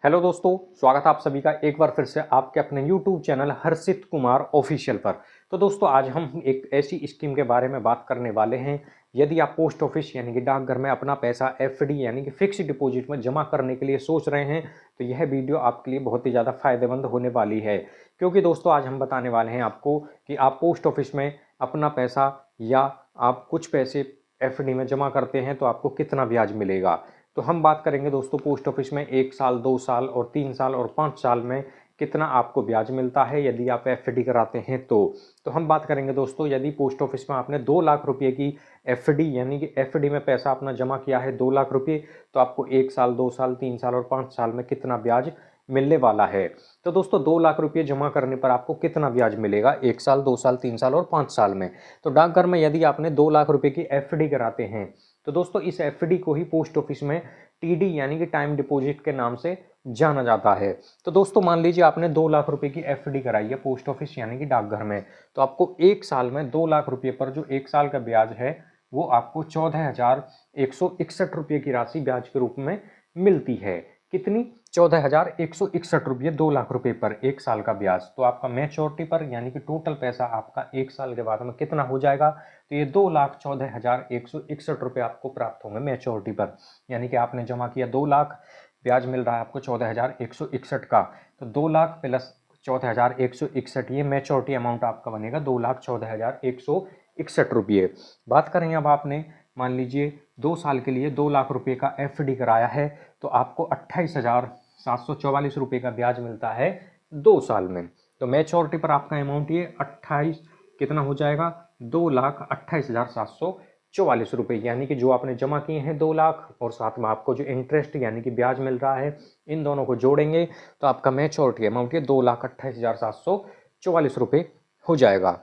Hello दोस्तों, स्वागत है आप सभी का एक बार फिर से आपके अपने YouTube चैनल हर्षित कुमार ऑफिशियल पर। तो दोस्तों आज हम एक ऐसी स्कीम के बारे में बात करने वाले हैं। यदि आप पोस्ट ऑफिस यानी कि डाकघर में अपना पैसा एफडी यानी कि फिक्स्ड डिपॉजिट में जमा करने के लिए सोच रहे हैं तो यह वीडियो आपके लिए बहुत ही ज़्यादा फायदेमंद होने वाली है। क्योंकि दोस्तों आज हम बताने वाले हैं आपको कि आप पोस्ट ऑफिस में अपना पैसा या आप कुछ पैसे एफडी में जमा करते हैं तो आपको कितना ब्याज मिलेगा। तो हम बात करेंगे दोस्तों पोस्ट ऑफिस में 1 साल, 2 साल और 3 साल और 5 साल में कितना आपको ब्याज मिलता है यदि आप एफडी कराते हैं तो हम बात करेंगे दोस्तों, यदि पोस्ट ऑफिस में आपने 2 लाख रुपए की एफडी यानी कि एफडी में पैसा अपना जमा किया है 2 लाख रुपए, तो आपको 1 साल, 2 साल, 3 साल और 5 साल में कितना ब्याज मिलने वाला है। तो दोस्तों 2 लाख रुपये जमा करने पर आपको कितना ब्याज मिलेगा 1 साल, 2 साल, 3 साल और 5 साल में। तो डाकघर में यदि आपने 2 लाख रुपए की एफडी कराते हैं तो दोस्तों इस एफडी को ही पोस्ट ऑफिस में टीडी यानी कि टाइम डिपॉजिट के नाम से जाना जाता है। तो दोस्तों मान लीजिए आपने 2 लाख रुपए की एफडी कराई है पोस्ट ऑफिस यानी कि डाकघर में, तो आपको 1 साल में 2 लाख रुपए पर जो 1 साल का ब्याज है वो आपको 14,161 रुपये की राशि ब्याज के रूप में मिलती है। कितनी? 14,161 रुपये 2 लाख रुपए पर 1 साल का ब्याज। तो आपका मैच्योरिटी पर यानी कि टोटल पैसा आपका 1 साल के बाद में कितना हो जाएगा, तो ये 2,14,161 रुपये आपको प्राप्त होंगे मैच्योरिटी पर। यानी कि आपने जमा किया 2 लाख, ब्याज मिल रहा है आपको 14,161 का, तो 2 लाख प्लस 14,161 ये मैच्योरिटी अमाउंट आपका बनेगा 2,14,161 रुपये। बात करें अब आपने मान लीजिए 2 साल के लिए 2 लाख रुपए का एफडी कराया है तो आपको 28,744 रुपये का ब्याज मिलता है 2 साल में। तो मैच्योरिटी पर आपका अमाउंट ये 28 कितना हो जाएगा 2,28,744 रुपये, यानी कि जो आपने जमा किए हैं 2 लाख और साथ में आपको जो इंटरेस्ट यानी कि ब्याज मिल रहा है, इन दोनों को जोड़ेंगे तो आपका मैच्योरिटी अमाउंट ये 2,28,744 रुपये हो जाएगा।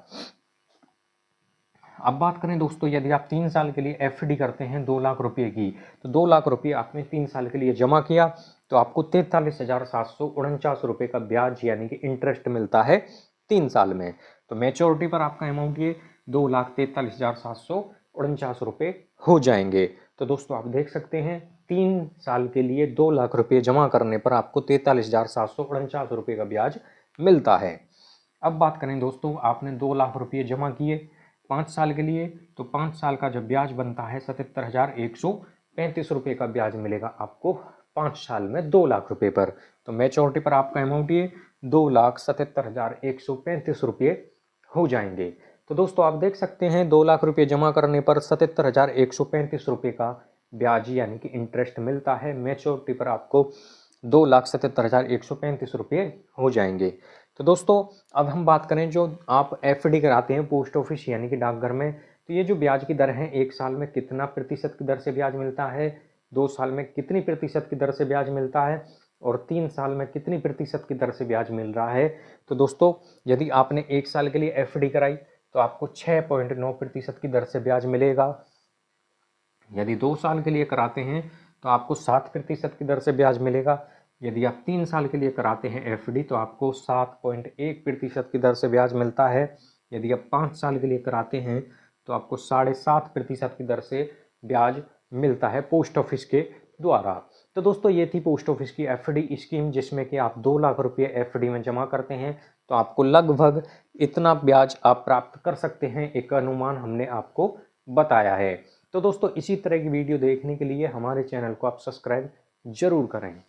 अब बात करें दोस्तों, यदि आप 3 साल के लिए एफडी करते हैं 2 लाख रुपए की, तो 2 लाख रुपये आपने 3 साल के लिए जमा किया तो आपको 43,749 रुपये का ब्याज यानी कि इंटरेस्ट मिलता है 3 साल में। तो मैच्योरिटी पर आपका अमाउंट ये 2,43,749 रुपये हो जाएंगे। तो दोस्तों आप देख सकते हैं 3 साल के लिए 2 लाख रुपये जमा करने पर आपको 43,749 रुपये का ब्याज मिलता है। अब बात करें दोस्तों, आपने 2 लाख रुपये जमा किए 5 साल के लिए, तो 5 साल का जब ब्याज बनता है 77,135 रुपये का ब्याज मिलेगा आपको 5 साल में 2 लाख रुपये पर। तो मैच्योरिटी पर आपका अमाउंट ये 2,77,135 रुपये हो जाएंगे। तो दोस्तों आप देख सकते हैं 2 लाख रुपये जमा करने पर 77,135 रुपये का ब्याज यानी कि इंटरेस्ट मिलता है। मैच्योरिटी पर आपको 2,77,135 रुपये हो जाएंगे। तो दोस्तों अब हम बात करें जो आप एफडी कराते हैं पोस्ट ऑफिस यानी कि डाकघर में, तो ये जो ब्याज की दर है 1 साल में कितना प्रतिशत की दर से ब्याज मिलता है, 2 साल में कितनी प्रतिशत की दर से ब्याज मिलता है और 3 साल में कितनी प्रतिशत की दर से ब्याज मिल रहा है। तो दोस्तों यदि आपने 1 साल के लिए एफडी कराई तो आपको 6.9% की दर से ब्याज मिलेगा। यदि 2 साल के लिए कराते हैं तो आपको 7% की दर से ब्याज मिलेगा। यदि आप 3 साल के लिए कराते हैं एफडी तो आपको 7.1% की दर से ब्याज मिलता है। यदि आप 5 साल के लिए कराते हैं तो आपको 7.5% की दर से ब्याज मिलता है पोस्ट ऑफिस के द्वारा। तो दोस्तों ये थी पोस्ट ऑफिस की एफडी स्कीम, जिसमें कि आप 2 लाख रुपये एफडी में जमा करते हैं तो आपको लगभग इतना ब्याज आप प्राप्त कर सकते हैं। एक अनुमान हमने आपको बताया है। तो दोस्तों इसी तरह की वीडियो देखने के लिए हमारे चैनल को आप सब्सक्राइब जरूर करें।